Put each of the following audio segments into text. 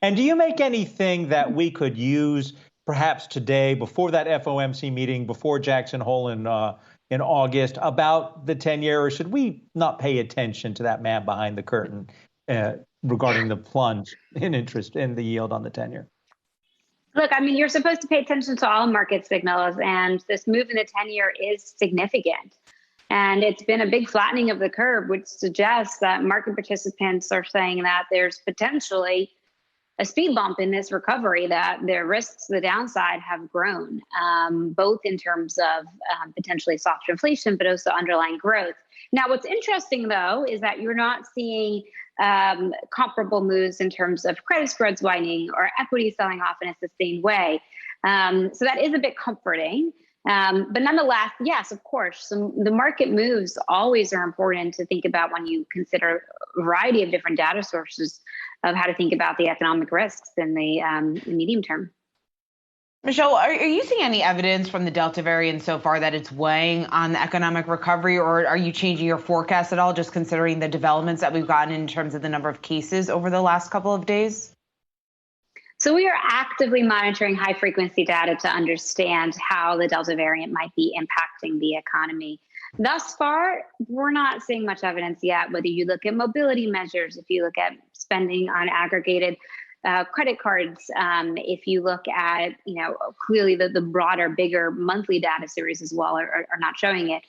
And do you make anything that we could use perhaps today, before that FOMC meeting, before Jackson Hole in August, about the 10-year, or should we not pay attention to that man behind the curtain regarding the plunge in interest in the yield on the 10-year? Look, I mean, you're supposed to pay attention to all market signals, and this move in the 10-year is significant. And it's been a big flattening of the curve, which suggests that market participants are saying that there's potentially a speed bump in this recovery, that the risks to the downside have grown, both in terms of potentially soft inflation, but also underlying growth. Now, what's interesting, though, is that you're not seeing comparable moves in terms of credit spreads widening or equity selling off in a sustained way. So that is a bit comforting. But nonetheless, yes, of course, the market moves always are important to think about when you consider a variety of different data sources of how to think about the economic risks in the medium term. Michelle, are you seeing any evidence from the Delta variant so far that it's weighing on the economic recovery, or are you changing your forecast at all, just considering the developments that we've gotten in terms of the number of cases over the last couple of days? So we are actively monitoring high frequency data to understand how the Delta variant might be impacting the economy. Thus far, we're not seeing much evidence yet, whether you look at mobility measures, if you look at spending on aggregated credit cards, if you look at, clearly the broader, bigger monthly data series as well are not showing it.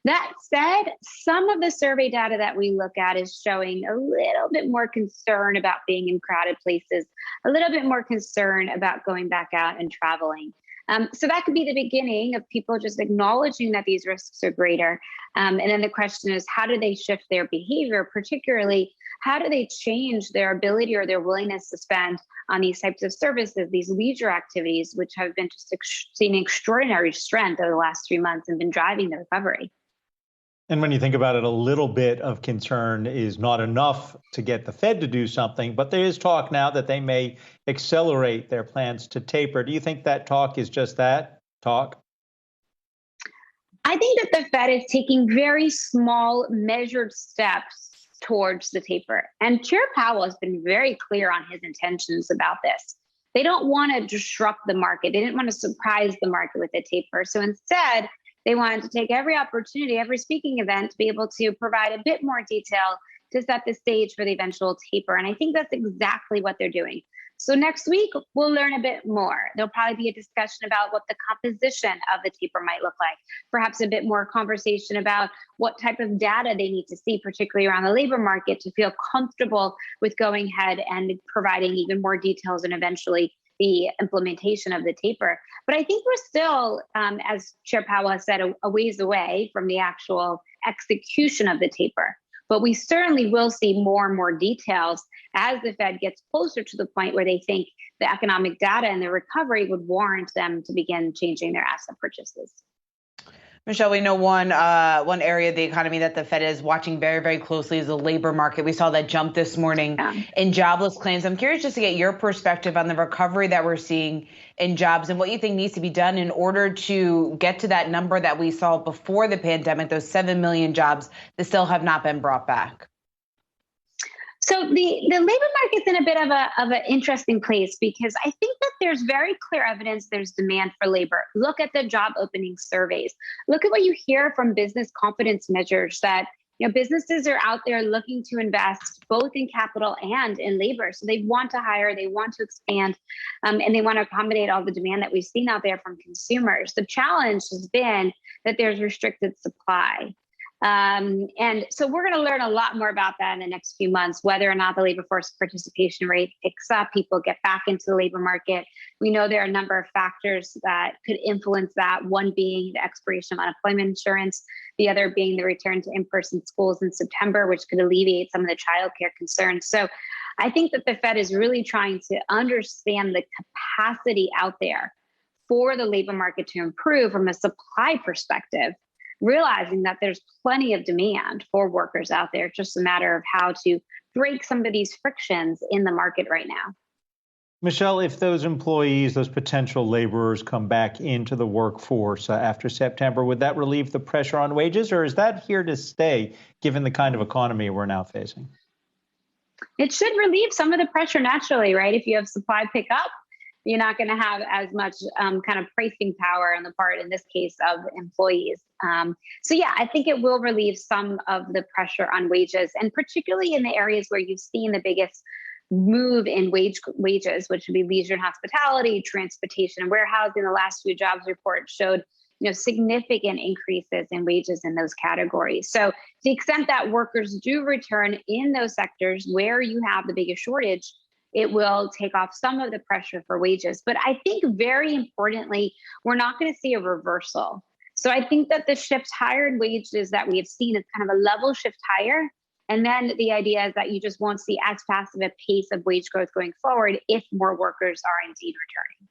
That said, some of the survey data that we look at is showing a little bit more concern about being in crowded places, a little bit more concern about going back out and traveling. So that could be the beginning of people just acknowledging that these risks are greater. And then the question is, how do they shift their behavior? Particularly, how do they change their ability or their willingness to spend on these types of services, these leisure activities, which have been just seeing extraordinary strength over the last 3 months and been driving the recovery? And when you think about it, a little bit of concern is not enough to get the Fed to do something, but there is talk now that they may accelerate their plans to taper. Do you think that talk is just that, talk? I think that the Fed is taking very small, measured steps towards the taper. And Chair Powell has been very clear on his intentions about this. They don't want to disrupt the market. They didn't want to surprise the market with a taper. So instead, they wanted to take every opportunity, every speaking event, to be able to provide a bit more detail to set the stage for the eventual taper. And I think that's exactly what they're doing. So next week, we'll learn a bit more. There'll probably be a discussion about what the composition of the taper might look like, perhaps a bit more conversation about what type of data they need to see, particularly around the labor market, to feel comfortable with going ahead and providing even more details and eventually the implementation of the taper. But I think we're still, as Chair Powell has said, a ways away from the actual execution of the taper. But we certainly will see more and more details as the Fed gets closer to the point where they think the economic data and the recovery would warrant them to begin changing their asset purchases. Michelle, we know one area of the economy that the Fed is watching very, very closely is the labor market. We saw that jump this morning in jobless claims. I'm curious just to get your perspective on the recovery that we're seeing in jobs and what you think needs to be done in order to get to that number that we saw before the pandemic, those 7 million jobs that still have not been brought back. So the labor market's in a bit of an interesting place because I think that there's very clear evidence there's demand for labor. Look at the job opening surveys. Look at what you hear from business confidence measures that businesses are out there looking to invest both in capital and in labor. So they want to hire, they want to expand, and they want to accommodate all the demand that we've seen out there from consumers. The challenge has been that there's restricted supply. And so we're going to learn a lot more about that in the next few months, whether or not the labor force participation rate picks up, people get back into the labor market. We know there are a number of factors that could influence that, one being the expiration of unemployment insurance, the other being the return to in-person schools in September, which could alleviate some of the childcare concerns. So I think that the Fed is really trying to understand the capacity out there for the labor market to improve from a supply perspective, realizing that there's plenty of demand for workers out there. It's just a matter of how to break some of these frictions in the market right now. Michelle, if those employees, those potential laborers come back into the workforce after September, would that relieve the pressure on wages, or is that here to stay given the kind of economy we're now facing? It should relieve some of the pressure naturally, right? If you have supply pick up, you're not going to have as much kind of pricing power on the part, in this case, of employees. So yeah, I think it will relieve some of the pressure on wages, and particularly in the areas where you've seen the biggest move in wages, which would be leisure and hospitality, transportation and warehousing. The last few jobs reports showed significant increases in wages in those categories. So to the extent that workers do return in those sectors where you have the biggest shortage, it will take off some of the pressure for wages. But I think very importantly, we're not going to see a reversal. So I think that the shift higher in wages that we have seen is kind of a level shift higher. And then the idea is that you just won't see as fast of a pace of wage growth going forward if more workers are indeed returning.